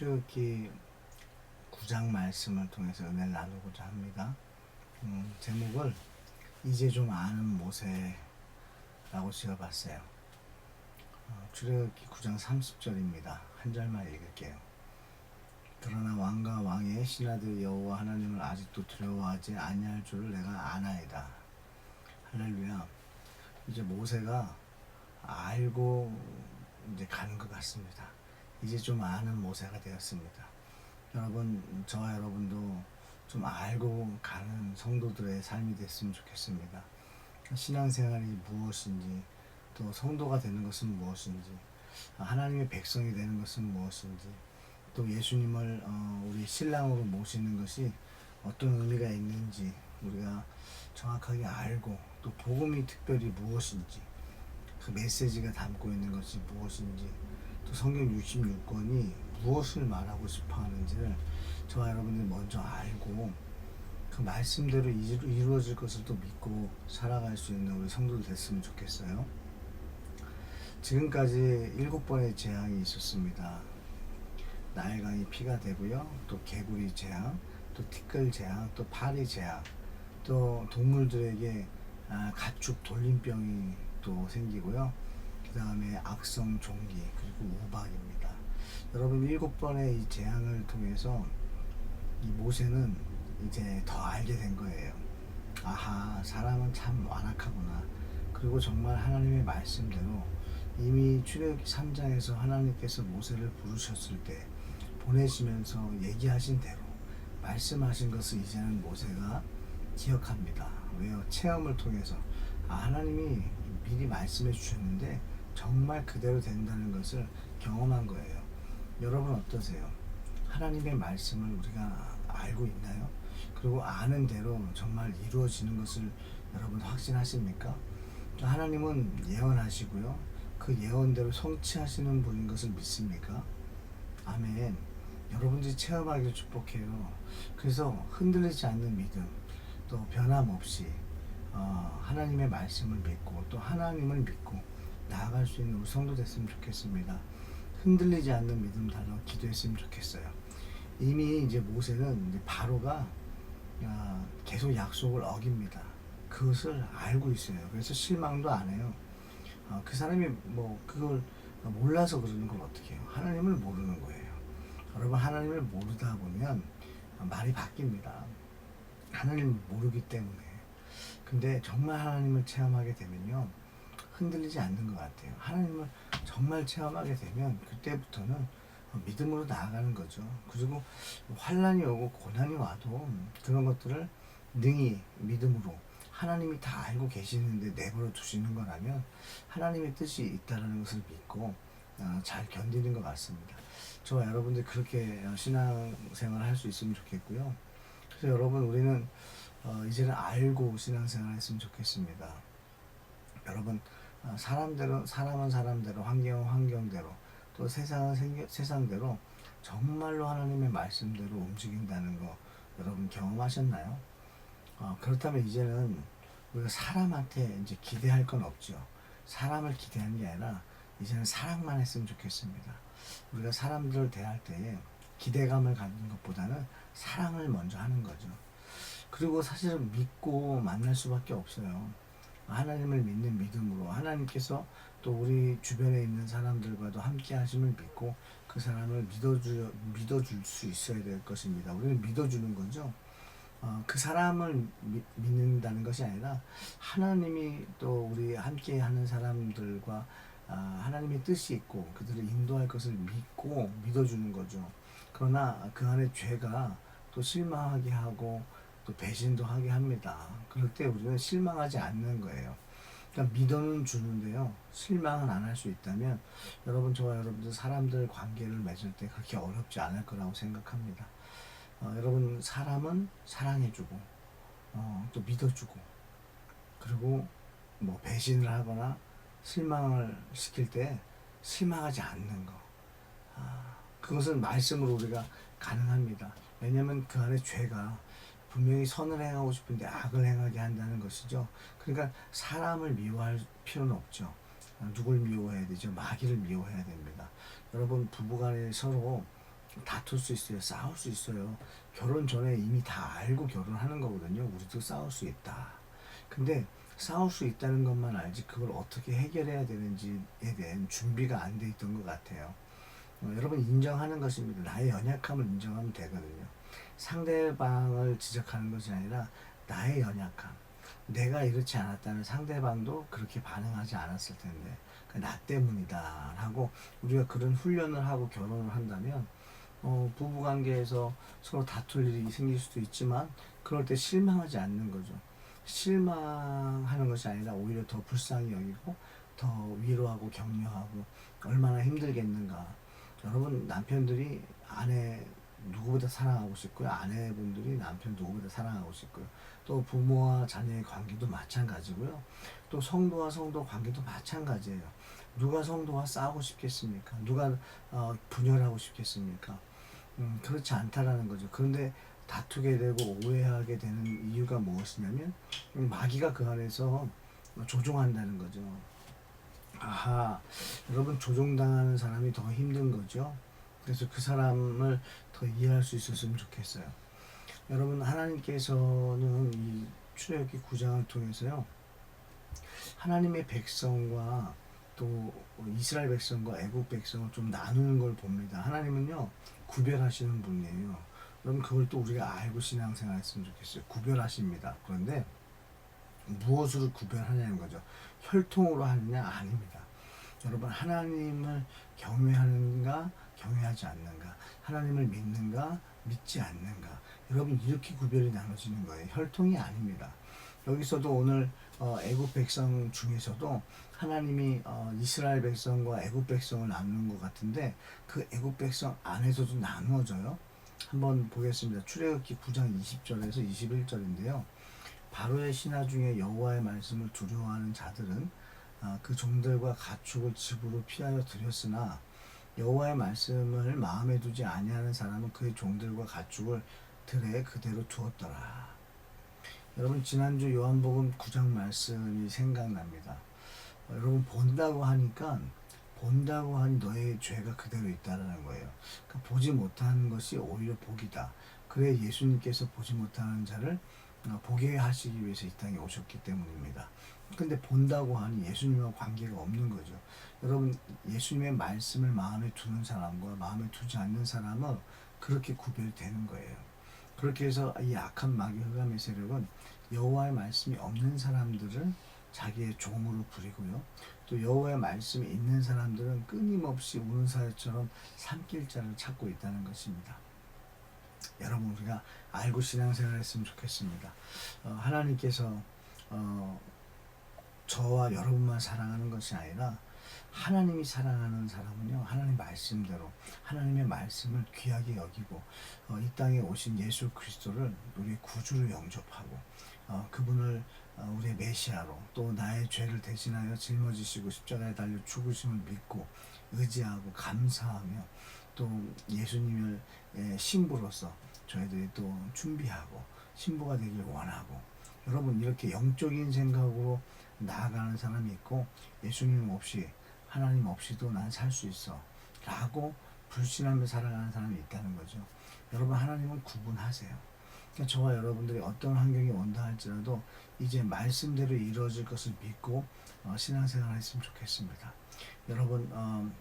출애굽기 9장 말씀을 통해서 은혜를 나누고자 합니다. 제목을 이제 좀 아는 모세라고 지어봤어요. 출애굽기 9장 30절입니다. 한 절만 읽을게요. 그러나 왕과 왕의 신하들 여호와 하나님을 아직도 두려워하지 아니할 줄을 내가 아나이다. 할렐루야. 이제 모세가 알고 이제 가는 것 같습니다. 이제 좀 아는 모세가 되었습니다. 여러분, 저와 여러분도 좀 알고 가는 성도들의 삶이 됐으면 좋겠습니다. 신앙생활이 무엇인지, 또 성도가 되는 것은 무엇인지, 하나님의 백성이 되는 것은 무엇인지, 또 예수님을 우리 신랑으로 모시는 것이 어떤 의미가 있는지 우리가 정확하게 알고, 또 복음이 특별히 무엇인지, 그 메시지가 담고 있는 것이 무엇인지, 또 성경 66권이 무엇을 말하고 싶어 하는지를 저와 여러분들이 먼저 알고 그 말씀대로 이루어질 것을 또 믿고 살아갈 수 있는 우리 성도들 됐으면 좋겠어요. 지금까지 7번의 재앙이 있었습니다. 나일강이 피가 되고요, 또 개구리 재앙, 또 티끌 재앙, 또 파리 재앙, 또 동물들에게 가축 돌림병이 또 생기고요, 그 다음에 악성 종기, 그리고 우박입니다. 여러분, 7번의 이 재앙을 통해서 이 모세는 이제 더 알게 된 거예요. 아하, 사람은 참 완악하구나. 그리고 정말 하나님의 말씀대로 이미 출애굽기 3장에서 하나님께서 모세를 부르셨을 때 보내시면서 얘기하신 대로 말씀하신 것을 이제는 모세가 기억합니다. 왜요? 체험을 통해서 하나님이 미리 말씀해 주셨는데 정말 그대로 된다는 것을 경험한 거예요. 여러분 어떠세요? 하나님의 말씀을 우리가 알고 있나요? 그리고 아는 대로 정말 이루어지는 것을 여러분 확신하십니까? 하나님은 예언하시고요, 그 예언대로 성취하시는 분인 것을 믿습니까? 아멘. 여러분들이 체험하기를 축복해요. 그래서 흔들리지 않는 믿음, 또 변함없이 하나님의 말씀을 믿고 또 하나님을 믿고 나아갈 수 있는 우리 성도 됐으면 좋겠습니다. 흔들리지 않는 믿음 달라 기도했으면 좋겠어요. 이미 이제 모세는 이제 바로가 계속 약속을 어깁니다. 그것을 알고 있어요. 그래서 실망도 안 해요. 그 사람이 뭐 그걸 몰라서 그러는 걸 어떻게 해요? 하나님을 모르는 거예요. 여러분, 하나님을 모르다 보면 말이 바뀝니다. 하나님을 모르기 때문에. 근데 정말 하나님을 체험하게 되면요, 흔들리지 않는 것 같아요. 하나님을 정말 체험하게 되면 그때부터는 믿음으로 나아가는 거죠. 그리고 환난이 오고 고난이 와도 그런 것들을 능히 믿음으로, 하나님이 다 알고 계시는데 내버려 두시는 거라면 하나님의 뜻이 있다는 것을 믿고 잘 견디는 것 같습니다. 저와 여러분들 그렇게 신앙생활을 할 수 있으면 좋겠고요. 그래서 여러분, 우리는 이제는 알고 신앙생활을 했으면 좋겠습니다. 여러분, 사람은 사람대로, 환경은 환경대로, 또 세상은 세상대로 정말로 하나님의 말씀대로 움직인다는 거 여러분 경험하셨나요? 그렇다면 이제는 우리가 사람한테 이제 기대할 건 없죠. 사람을 기대하는 게 아니라 이제는 사랑만 했으면 좋겠습니다. 우리가 사람들을 대할 때에 기대감을 갖는 것보다는 사랑을 먼저 하는 거죠. 그리고 사실은 믿고 만날 수밖에 없어요. 하나님을 믿는 믿음으로 하나님께서 또 우리 주변에 있는 사람들과도 함께 하심을 믿고 그 사람을 믿어줄 수 있어야 될 것입니다. 우리는 믿어주는 거죠. 그 사람을 믿는다는 것이 아니라 하나님이 또 우리 함께 하는 사람들과 하나님의 뜻이 있고 그들을 인도할 것을 믿고 믿어주는 거죠. 그러나 그 안에 죄가 또 실망하게 하고 또 배신도 하게 합니다. 그럴 때 우리는 실망하지 않는 거예요. 그러니까 믿어는 주는데요, 실망은 안 할 수 있다면 여러분, 저와 여러분들 사람들 관계를 맺을 때 그렇게 어렵지 않을 거라고 생각합니다. 여러분, 사람은 사랑해주고 또 믿어주고, 그리고 뭐 배신을 하거나 실망을 시킬 때 실망하지 않는 거, 그것은 말씀으로 우리가 가능합니다. 왜냐하면 그 안에 죄가 분명히 선을 행하고 싶은데 악을 행하게 한다는 것이죠. 그러니까 사람을 미워할 필요는 없죠. 누굴 미워해야 되죠? 마귀를 미워해야 됩니다. 여러분, 부부간에 서로 다툴 수 있어요. 싸울 수 있어요. 결혼 전에 이미 다 알고 결혼하는 거거든요. 우리도 싸울 수 있다. 근데 싸울 수 있다는 것만 알지 그걸 어떻게 해결해야 되는지에 대한 준비가 안 돼 있던 것 같아요. 여러분 인정하는 것입니다. 나의 연약함을 인정하면 되거든요. 상대방을 지적하는 것이 아니라 나의 연약함. 내가 이렇지 않았다면 상대방도 그렇게 반응하지 않았을 텐데 나 때문이다 라고 우리가 그런 훈련을 하고 결혼을 한다면 부부관계에서 서로 다툴 일이 생길 수도 있지만 그럴 때 실망하지 않는 거죠. 실망하는 것이 아니라 오히려 더 불쌍히 여기고 더 위로하고 격려하고 얼마나 힘들겠는가. 여러분 남편들이 아내 누구보다 사랑하고 싶고요. 아내분들이 남편 누구보다 사랑하고 싶고요. 또 부모와 자녀의 관계도 마찬가지고요. 또 성도와 성도 관계도 마찬가지예요. 누가 성도와 싸우고 싶겠습니까? 누가 분열하고 싶겠습니까? 그렇지 않다라는 거죠. 그런데 다투게 되고 오해하게 되는 이유가 무엇이냐면 마귀가 그 안에서 조종한다는 거죠. 아하, 여러분 조종당하는 사람이 더 힘든 거죠. 그래서 그 사람을 더 이해할 수 있었으면 좋겠어요. 여러분 하나님께서는 이 출애굽기 9장을 통해서요. 하나님의 백성과 또 이스라엘 백성과 애국 백성을 좀 나누는 걸 봅니다. 하나님은요 구별하시는 분이에요. 여러분 그걸 또 우리가 알고 신앙생활 했으면 좋겠어요. 구별하십니다. 그런데 무엇으로 구별하냐는 거죠. 혈통으로 하느냐 아닙니다. 여러분 하나님을 경외하는가 경외하지 않는가, 하나님을 믿는가 믿지 않는가, 여러분 이렇게 구별이 나눠지는 거예요. 혈통이 아닙니다. 여기서도 오늘 애국 백성 중에서도 하나님이 이스라엘 백성과 애국 백성을 나누는 것 같은데 그 애국 백성 안에서도 나누어져요. 한번 보겠습니다. 출애굽기 9장 20절에서 21절인데요. 바로의 신하 중에 여호와의 말씀을 두려워하는 자들은 그 종들과 가축을 집으로 피하여 들였으나 여호와의 말씀을 마음에 두지 아니하는 사람은 그의 종들과 가축을 들에 그대로 두었더라. 여러분 지난주 요한복음 9장 말씀이 생각납니다. 여러분 본다고 하니 너의 죄가 그대로 있다라는 거예요. 그러니까 보지 못하는 것이 오히려 복이다. 그래 예수님께서 보지 못하는 자를 보게 하시기 위해서 이 땅에 오셨기 때문입니다. 근데 본다고 하니 예수님과 관계가 없는 거죠. 여러분 예수님의 말씀을 마음에 두는 사람과 마음에 두지 않는 사람은 그렇게 구별되는 거예요. 그렇게 해서 이 악한 마귀 흑암의 세력은 여호와의 말씀이 없는 사람들을 자기의 종으로 부리고요. 또 여호와의 말씀이 있는 사람들은 끊임없이 우는 사회처럼 삼킬 자를 찾고 있다는 것입니다. 여러분 우리가 알고 신앙생활 했으면 좋겠습니다. 하나님께서 저와 여러분만 사랑하는 것이 아니라 하나님이 사랑하는 사람은요 하나님 말씀대로 하나님의 말씀을 귀하게 여기고 이 땅에 오신 예수 그리스도를 우리의 구주로 영접하고 그분을 우리의 메시아로 또 나의 죄를 대신하여 짊어지시고 십자가에 달려 죽으심을 믿고 의지하고 감사하며 또 예수님을 신부로서 저희들이 또 준비하고 신부가 되길 원하고 여러분 이렇게 영적인 생각으로 나아가는 사람이 있고 예수님 없이 하나님 없이도 난 살 수 있어 라고 불신하며 살아가는 사람이 있다는 거죠. 여러분 하나님은 구분하세요. 그러니까 저와 여러분들이 어떤 환경이 온다 할지라도 이제 말씀대로 이루어질 것을 믿고 신앙생활을 했으면 좋겠습니다. 여러분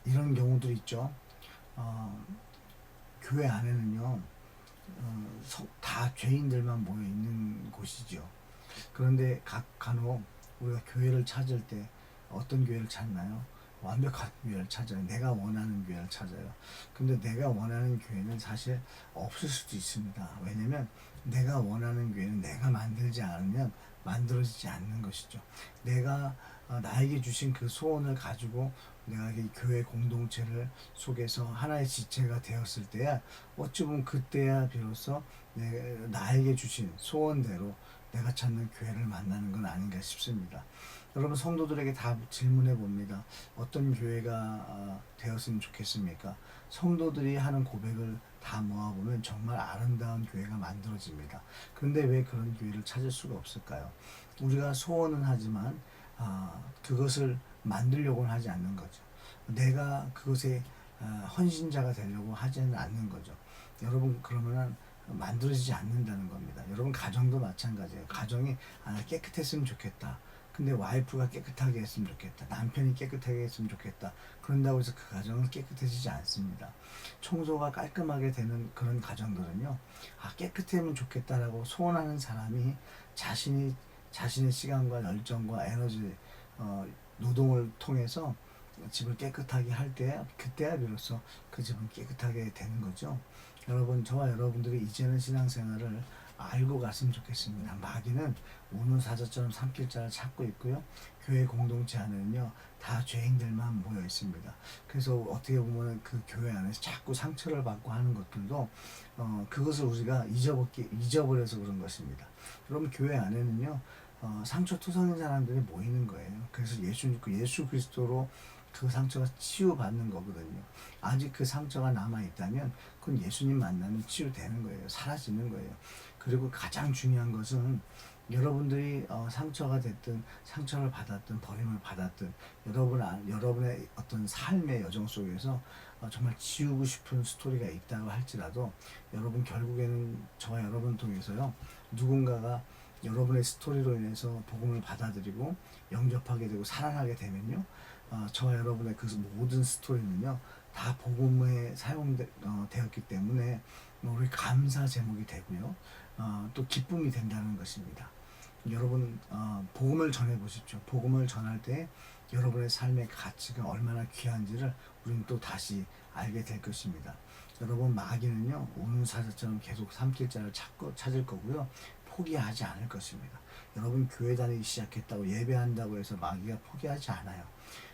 이런 경우들이 있죠. 교회 안에는요 다 죄인들만 모여 있는 곳이죠. 그런데 간혹 우리가 교회를 찾을 때 어떤 교회를 찾나요? 완벽한 교회를 찾아요. 내가 원하는 교회를 찾아요. 근데 내가 원하는 교회는 사실 없을 수도 있습니다. 왜냐면 내가 원하는 교회는 내가 만들지 않으면 만들어지지 않는 것이죠. 내가 나에게 주신 그 소원을 가지고 내가 이 교회 공동체를 속에서 하나의 지체가 되었을 때야 어찌 보면 그때야 비로소 나에게 주신 소원대로 내가 찾는 교회를 만나는 건 아닌가 싶습니다. 여러분 성도들에게 다 질문해 봅니다. 어떤 교회가 되었으면 좋겠습니까? 성도들이 하는 고백을 다 모아보면 정말 아름다운 교회가 만들어집니다. 그런데 왜 그런 교회를 찾을 수가 없을까요? 우리가 소원은 하지만 그것을 만들려고는 하지 않는 거죠. 내가 그것에 헌신자가 되려고 하지는 않는 거죠. 여러분 그러면은 만들어지지 않는다는 겁니다. 여러분 가정도 마찬가지예요. 가정이 깨끗했으면 좋겠다. 근데 와이프가 깨끗하게 했으면 좋겠다. 남편이 깨끗하게 했으면 좋겠다. 그런다고 해서 그 가정은 깨끗해지지 않습니다. 청소가 깔끔하게 되는 그런 가정들은요, 깨끗하면 좋겠다라고 소원하는 사람이 자신의 시간과 열정과 에너지, 노동을 통해서 집을 깨끗하게 할 때, 그때야 비로소 그 집은 깨끗하게 되는 거죠. 여러분, 저와 여러분들이 이제는 신앙생활을 알고 갔으면 좋겠습니다. 마귀는 우는사자처럼 삼킬 자를 찾고 있고요. 교회 공동체 안에는요, 다 죄인들만 모여 있습니다. 그래서 어떻게 보면 그 교회 안에서 자꾸 상처를 받고 하는 것들도 그것을 우리가 잊어버려서 그런 것입니다. 여러분, 교회 안에는요, 상처투성인 사람들이 모이는 거예요. 그래서 예수 그리스도로 그 상처가 치유받는 거거든요. 아직 그 상처가 남아있다면 그건 예수님 만나면 치유되는 거예요. 사라지는 거예요. 그리고 가장 중요한 것은 여러분들이 상처가 됐든 상처를 받았든 버림을 받았든 여러분의 어떤 삶의 여정 속에서 정말 지우고 싶은 스토리가 있다고 할지라도 여러분 결국에는 저와 여러분 통해서요, 누군가가 여러분의 스토리로 인해서 복음을 받아들이고 영접하게 되고 살아나게 되면요, 저와 여러분의 그 모든 스토리는요 다 복음에 사용되었기 때문에 우리 감사 제목이 되고요, 또 기쁨이 된다는 것입니다. 여러분, 복음을 전해 보십시오. 복음을 전할 때 여러분의 삶의 가치가 얼마나 귀한지를 우리는 또 다시 알게 될 것입니다. 여러분, 마귀는요 우는 사자처럼 계속 삼킬 자를 찾을 거고요, 포기하지 않을 것입니다. 여러분, 교회 다니기 시작했다고 예배한다고 해서 마귀가 포기하지 않아요.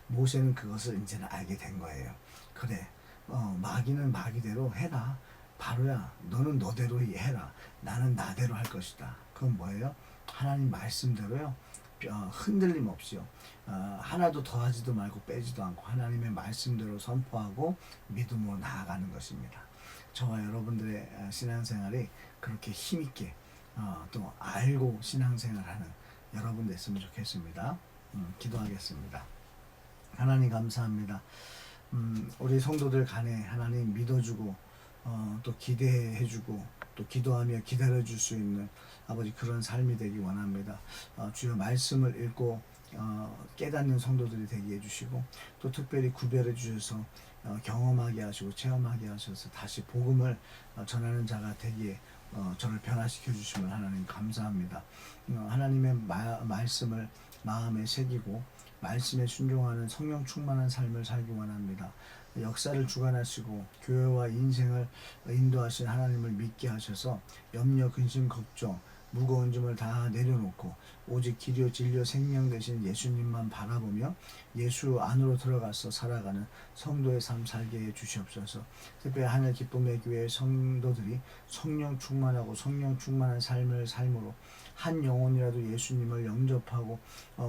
모세는 그것을 이제는 알게 된 거예요. 그래, 마귀는 마귀대로 해라. 바로야, 너는 너대로 해라. 나는 나대로 할 것이다. 그건 뭐예요? 하나님 말씀대로요, 흔들림 없이요, 하나도 더하지도 말고 빼지도 않고 하나님의 말씀대로 선포하고 믿음으로 나아가는 것입니다. 저와 여러분들의 신앙생활이 그렇게 힘있게 또 알고 신앙생활하는 여러분 됐으면 좋겠습니다. 기도하겠습니다. 하나님 감사합니다. 우리 성도들 간에 하나님 믿어주고 또 기대해주고 또 기도하며 기다려줄 수 있는 아버지 그런 삶이 되기 원합니다. 주여 말씀을 읽고 깨닫는 성도들이 되게 해주시고 또 특별히 구별해 주셔서 경험하게 하시고 체험하게 하셔서 다시 복음을 전하는 자가 되기에 저를 변화시켜 주시면 하나님 감사합니다. 하나님의 말씀을 마음에 새기고 말씀에 순종하는 성령 충만한 삶을 살기 원합니다. 역사를 주관하시고 교회와 인생을 인도하신 하나님을 믿게 하셔서 염려, 근심, 걱정, 무거운 짐을 다 내려놓고 오직 길이요 진리요 생명 되신 예수님만 바라보며 예수 안으로 들어가서 살아가는 성도의 삶 살게 해 주시옵소서. 특별히 하늘 기쁨의 교회 성도들이 성령 충만하고 성령 충만한 삶을 삶으로 한 영혼이라도 예수님을 영접하고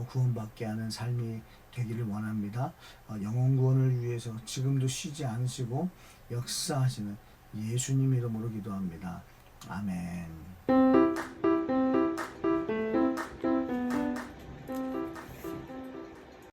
구원받게 하는 삶이 되기를 원합니다. 영혼 구원을 위해서 지금도 쉬지 않으시고 역사하시는 예수님 이름으로 기도합니다. 아멘.